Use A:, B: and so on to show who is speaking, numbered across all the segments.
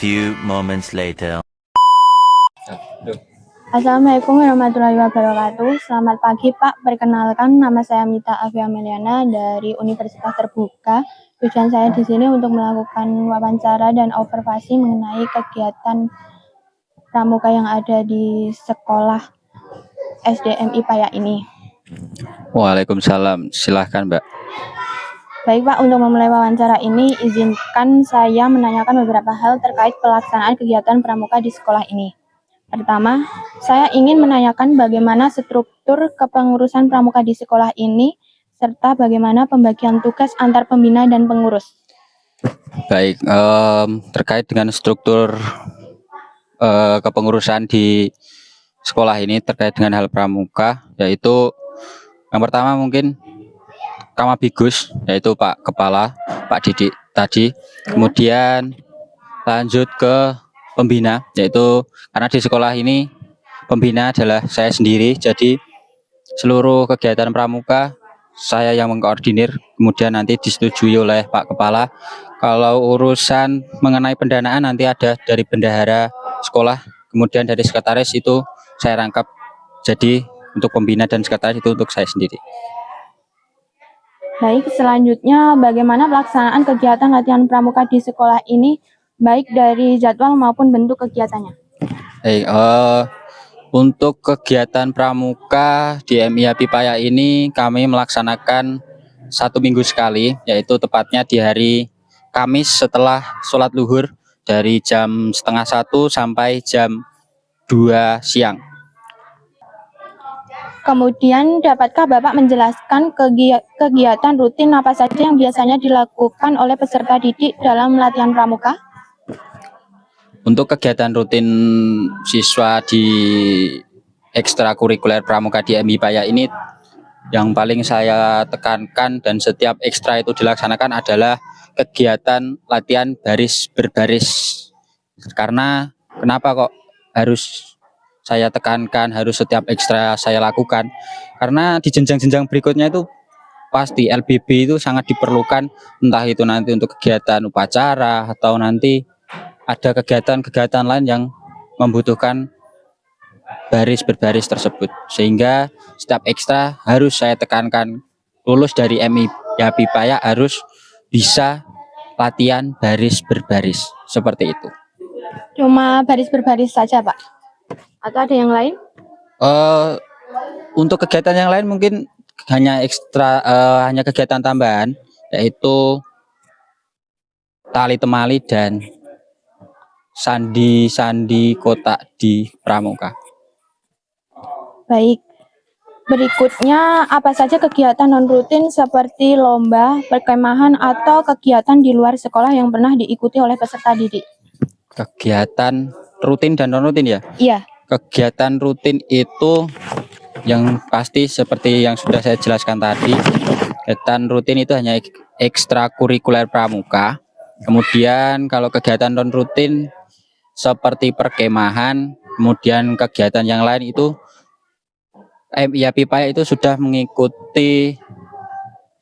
A: few moments later.
B: Assalamualaikum warahmatullahi wabarakatuh. Selamat pagi Pak, perkenalkan nama saya Mita Afia Meliana dari Universitas Terbuka. Tujuan saya di sini untuk melakukan wawancara dan observasi mengenai kegiatan pramuka yang ada di sekolah SDM IPAYA ini.
C: Waalaikumsalam, silahkan Mbak.
B: Baik Pak, untuk memulai wawancara ini, izinkan saya menanyakan beberapa hal terkait pelaksanaan kegiatan pramuka di sekolah ini. Pertama, saya ingin menanyakan bagaimana struktur kepengurusan pramuka di sekolah ini, serta bagaimana pembagian tugas antar pembina dan pengurus.
C: Baik, terkait dengan struktur kepengurusan di sekolah ini terkait dengan hal pramuka, yaitu yang pertama mungkin Kamabigus, yaitu Pak Kepala, Pak Didik tadi. Kemudian lanjut ke pembina, yaitu karena di sekolah ini pembina adalah saya sendiri, jadi seluruh kegiatan pramuka saya yang mengkoordinir, kemudian nanti disetujui oleh Pak Kepala. Kalau urusan mengenai pendanaan nanti ada dari bendahara sekolah, kemudian dari sekretaris itu saya rangkap. Jadi untuk pembina dan sekretaris itu untuk saya sendiri.
B: Baik, selanjutnya bagaimana pelaksanaan kegiatan latihan pramuka di sekolah ini, baik dari jadwal maupun bentuk kegiatannya?
C: Baik, untuk kegiatan pramuka di MIA IPAYA ini kami melaksanakan 1 minggu sekali, yaitu tepatnya di hari Kamis setelah sholat luhur dari jam 12:30 sampai jam 2 siang.
B: Kemudian, dapatkah Bapak menjelaskan kegiatan rutin apa saja yang biasanya dilakukan oleh peserta didik dalam latihan pramuka?
C: Untuk kegiatan rutin siswa di ekstrakurikuler pramuka di MI IPAYA ini, yang paling saya tekankan dan setiap ekstra itu dilaksanakan adalah kegiatan latihan baris berbaris. Karena kenapa kok harus saya tekankan, harus setiap ekstra saya lakukan? Karena di jenjang-jenjang berikutnya itu pasti LBB itu sangat diperlukan, entah itu nanti untuk kegiatan upacara atau nanti ada kegiatan-kegiatan lain yang membutuhkan baris berbaris tersebut, sehingga setiap ekstra harus saya tekankan, lulus dari MI IPAYA harus bisa latihan baris berbaris seperti itu.
B: Cuma baris berbaris saja Pak? Atau ada yang lain?
C: Untuk kegiatan yang lain mungkin hanya ekstra, hanya kegiatan tambahan, yaitu tali temali dan sandi kotak di pramuka.
B: Baik, berikutnya apa saja kegiatan non rutin seperti lomba, perkemahan, atau kegiatan di luar sekolah yang pernah diikuti oleh peserta didik?
C: Kegiatan rutin dan non rutin ya?
B: Iya.
C: Kegiatan rutin itu yang pasti seperti yang sudah saya jelaskan tadi. Kegiatan rutin itu hanya ekstrakurikuler pramuka. Kemudian kalau kegiatan non rutin seperti perkemahan, kemudian kegiatan yang lain itu MIA IPAYA itu sudah mengikuti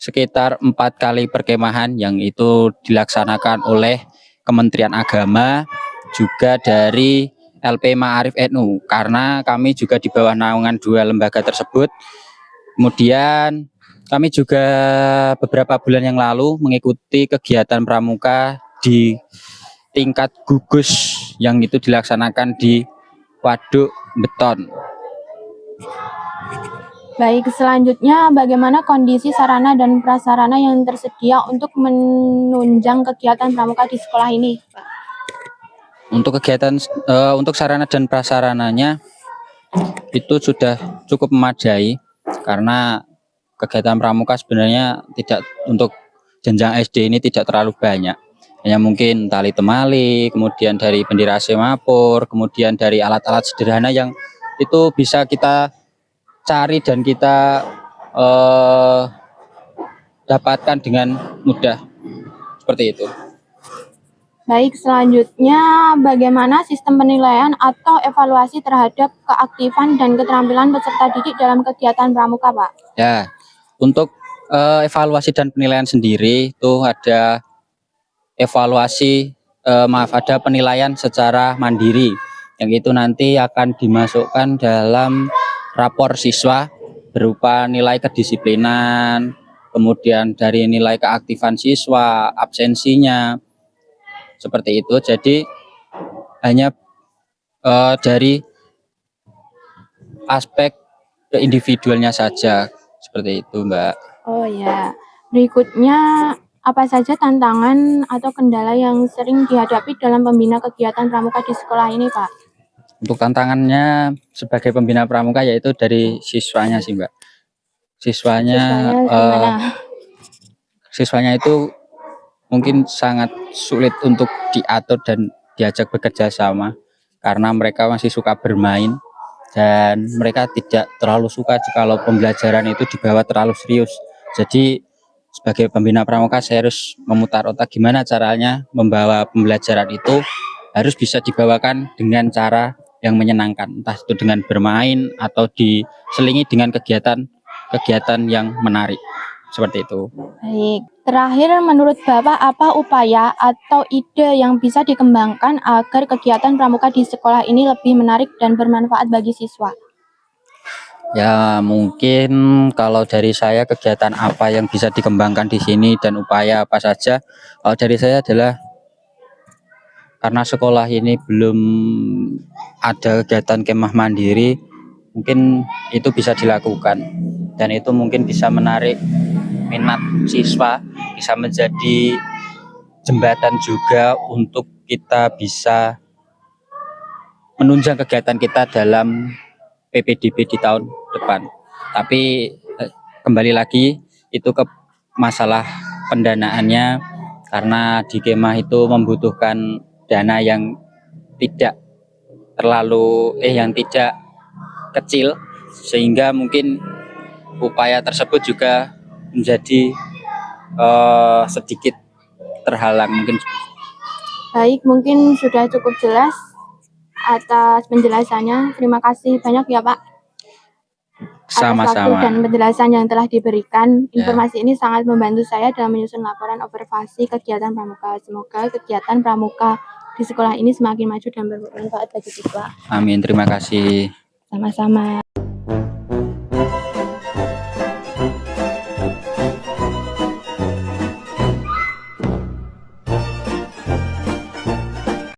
C: sekitar 4 kali perkemahan yang itu dilaksanakan oleh Kementerian Agama, juga dari LP Ma'arif NU, karena kami juga di bawah naungan 2 lembaga tersebut. Kemudian kami juga beberapa bulan yang lalu mengikuti kegiatan pramuka di tingkat gugus yang itu dilaksanakan di Waduk Beton.
B: Baik, selanjutnya bagaimana kondisi sarana dan prasarana yang tersedia untuk menunjang kegiatan pramuka di sekolah ini, Pak?
C: Untuk kegiatan, untuk sarana dan prasarananya itu sudah cukup memadai, karena kegiatan pramuka sebenarnya tidak, untuk jenjang SD ini tidak terlalu banyak. Hanya mungkin tali temali, kemudian dari bendera semapur, kemudian dari alat-alat sederhana yang itu bisa kita cari dan kita dapatkan dengan mudah, seperti itu.
B: Baik, selanjutnya bagaimana sistem penilaian atau evaluasi terhadap keaktifan dan keterampilan peserta didik dalam kegiatan pramuka, Pak?
C: Ya, untuk evaluasi dan penilaian sendiri itu ada evaluasi ada penilaian secara mandiri yang itu nanti akan dimasukkan dalam rapor siswa berupa nilai kedisiplinan, kemudian dari nilai keaktifan siswa, absensinya, seperti itu. Jadi hanya dari aspek individualnya saja, seperti itu, Mbak.
B: Oh ya, berikutnya apa saja tantangan atau kendala yang sering dihadapi dalam pembina kegiatan pramuka di sekolah ini, Pak?
C: Untuk tantangannya sebagai pembina pramuka yaitu dari siswanya sih, Mbak. Siswanya
B: Gimana?
C: siswanya itu mungkin sangat sulit untuk diatur dan diajak bekerja sama karena mereka masih suka bermain dan mereka tidak terlalu suka kalau pembelajaran itu dibawa terlalu serius. Jadi sebagai pembina pramuka saya harus memutar otak gimana caranya membawa pembelajaran itu harus bisa dibawakan dengan cara yang menyenangkan, entah itu dengan bermain atau diselingi dengan kegiatan yang menarik, seperti itu.
B: Baik, terakhir menurut Bapak apa upaya atau ide yang bisa dikembangkan agar kegiatan pramuka di sekolah ini lebih menarik dan bermanfaat bagi siswa?
C: Ya mungkin kalau dari saya kegiatan apa yang bisa dikembangkan di sini dan upaya apa saja, kalau dari saya adalah karena sekolah ini belum ada kegiatan kemah mandiri, mungkin itu bisa dilakukan dan itu mungkin bisa menarik minat siswa, bisa menjadi jembatan juga untuk kita bisa menunjang kegiatan kita dalam PPDB di tahun depan. Tapi kembali lagi itu ke masalah pendanaannya karena di kemah itu membutuhkan dana yang tidak yang tidak kecil sehingga mungkin upaya tersebut juga menjadi sedikit terhalang mungkin.
B: Baik, mungkin sudah cukup jelas atas penjelasannya. Terima kasih banyak ya, Pak, atas waktu
C: Sama-sama.
B: dan penjelasan yang telah diberikan.
C: Ya.
B: Informasi ini sangat membantu saya dalam menyusun laporan observasi kegiatan pramuka. Semoga kegiatan pramuka di sekolah ini semakin maju dan bermanfaat bagi siswa.
C: Amin, terima kasih.
B: Sama-sama.